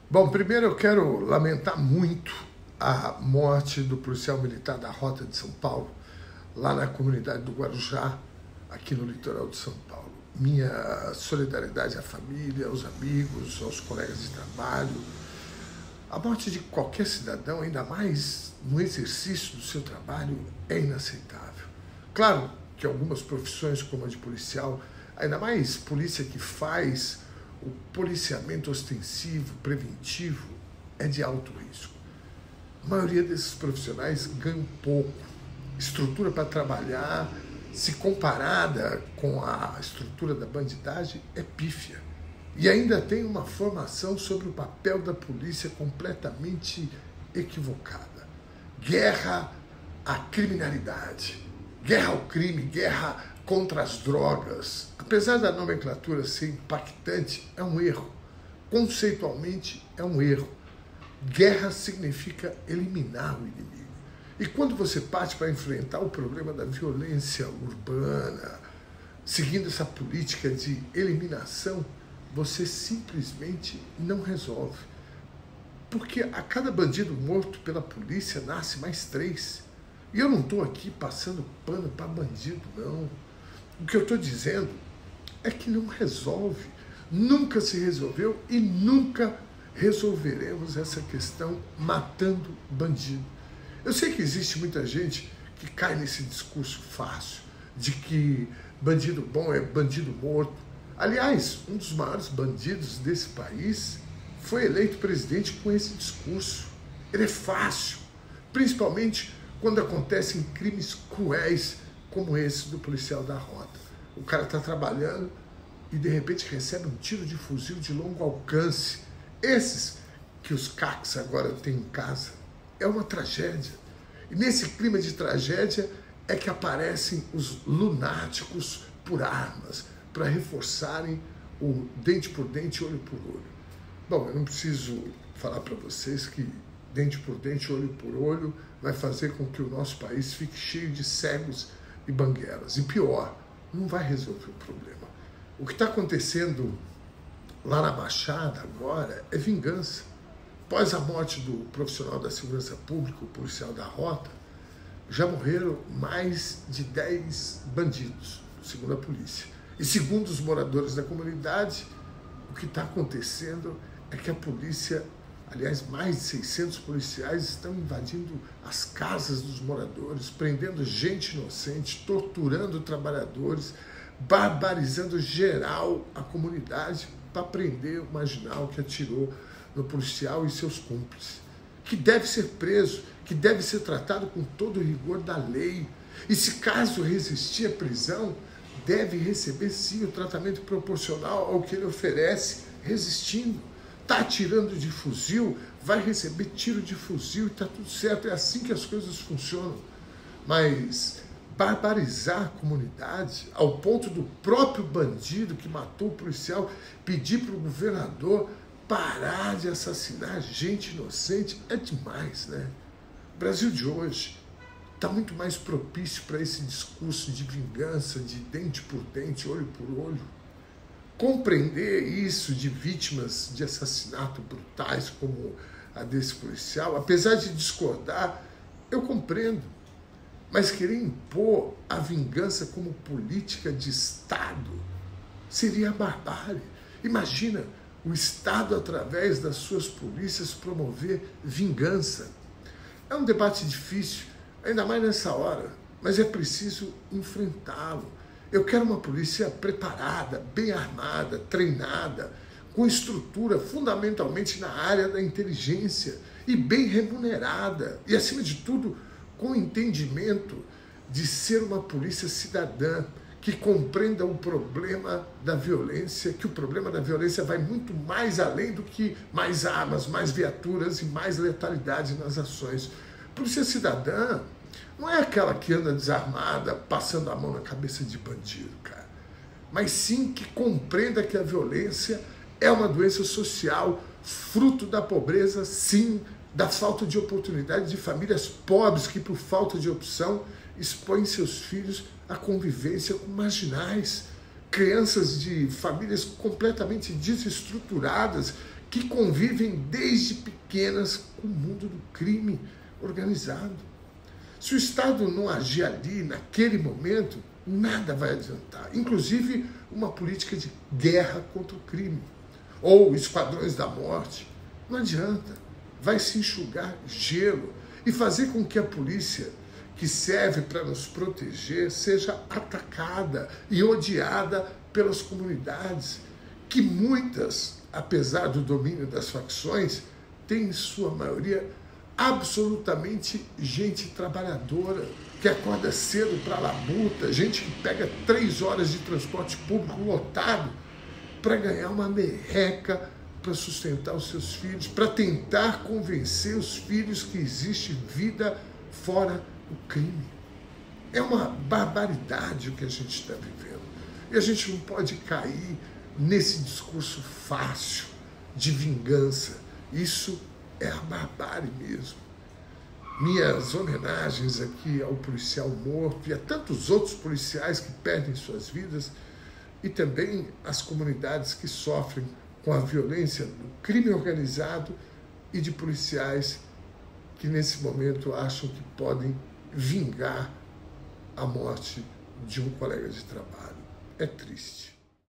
Bom, primeiro eu quero lamentar muito a morte do policial militar da Rota de São Paulo, lá na comunidade do Guarujá, aqui no litoral de São Paulo. Minha solidariedade à família, aos amigos, aos colegas de trabalho. A morte de qualquer cidadão, ainda mais no exercício do seu trabalho, é inaceitável. Claro que algumas profissões, como a de policial, ainda mais polícia que faz o policiamento ostensivo, preventivo, é de alto risco. A maioria desses profissionais ganham pouco. Estrutura para trabalhar, se comparada com a estrutura da bandidagem, é pífia. E ainda tem uma formação sobre o papel da polícia completamente equivocada. Guerra à criminalidade, guerra ao crime, guerra contra as drogas. Apesar da nomenclatura ser impactante, é um erro. Conceitualmente, é um erro. Guerra significa eliminar o inimigo. E quando você parte para enfrentar o problema da violência urbana, seguindo essa política de eliminação, você simplesmente não resolve. Porque a cada bandido morto pela polícia nasce mais 3. E eu não estou aqui passando pano para bandido, não. O que eu estou dizendo é que não resolve. Nunca se resolveu e nunca resolveremos essa questão matando bandido. Eu sei que existe muita gente que cai nesse discurso fácil de que bandido bom é bandido morto. Aliás, um dos maiores bandidos desse país foi eleito presidente com esse discurso. Ele é fácil, principalmente quando acontecem crimes cruéis como esse do policial da Rota. O cara está trabalhando e de repente recebe um tiro de fuzil de longo alcance. Esses que os CACs agora têm em casa. É uma tragédia. E nesse clima de tragédia é que aparecem os lunáticos por armas, para reforçarem o dente por dente, olho por olho. Bom, eu não preciso falar para vocês que dente por dente, olho por olho, vai fazer com que o nosso país fique cheio de cegos e banguelas. E pior, não vai resolver o problema. O que está acontecendo lá na Baixada agora é vingança. Após a morte do profissional da segurança pública, o policial da Rota, já morreram mais de 10 bandidos, segundo a polícia. E segundo os moradores da comunidade, o que está acontecendo é que a polícia, aliás, mais de 600 policiais estão invadindo as casas dos moradores, prendendo gente inocente, torturando trabalhadores, barbarizando geral a comunidade para prender o marginal que atirou no policial e seus cúmplices, que deve ser preso, que deve ser tratado com todo o rigor da lei. E se caso resistir à prisão, deve receber sim o tratamento proporcional ao que ele oferece, resistindo. Está atirando de fuzil, vai receber tiro de fuzil e está tudo certo. É assim que as coisas funcionam. Mas barbarizar a comunidade ao ponto do próprio bandido que matou o policial pedir para o governador parar de assassinar gente inocente é demais, né? O Brasil de hoje está muito mais propício para esse discurso de vingança, de dente por dente, olho por olho. Compreender isso de vítimas de assassinato brutais como a desse policial, apesar de discordar, eu compreendo. Mas querer impor a vingança como política de Estado seria barbárie. Imagina o Estado, através das suas polícias, promover vingança. É um debate difícil, ainda mais nessa hora, mas é preciso enfrentá-lo. Eu quero uma polícia preparada, bem armada, treinada, com estrutura fundamentalmente na área da inteligência e bem remunerada. E, acima de tudo, com entendimento de ser uma polícia cidadã, que compreenda o problema da violência, que o problema da violência vai muito mais além do que mais armas, mais viaturas e mais letalidade nas ações. Polícia cidadã não é aquela que anda desarmada, passando a mão na cabeça de bandido, cara. Mas sim que compreenda que a violência é uma doença social, fruto da pobreza, sim, da falta de oportunidade de famílias pobres que, por falta de opção, expõem seus filhos à convivência com marginais, crianças de famílias completamente desestruturadas que convivem desde pequenas com o mundo do crime organizado. Se o Estado não agir ali, naquele momento, nada vai adiantar. Inclusive uma política de guerra contra o crime. Ou esquadrões da morte. Não adianta. Vai se enxugar gelo e fazer com que a polícia, que serve para nos proteger, seja atacada e odiada pelas comunidades, que muitas, apesar do domínio das facções, têm em sua maioria absolutamente gente trabalhadora, que acorda cedo para a labuta, gente que pega 3 horas de transporte público lotado para ganhar uma merreca para sustentar os seus filhos, para tentar convencer os filhos que existe vida fora do crime. É uma barbaridade o que a gente está vivendo. E a gente não pode cair nesse discurso fácil de vingança. Isso é a barbárie mesmo. Minhas homenagens aqui ao policial morto e a tantos outros policiais que perdem suas vidas e também às comunidades que sofrem com a violência do crime organizado e de policiais que nesse momento acham que podem vingar a morte de um colega de trabalho. É triste.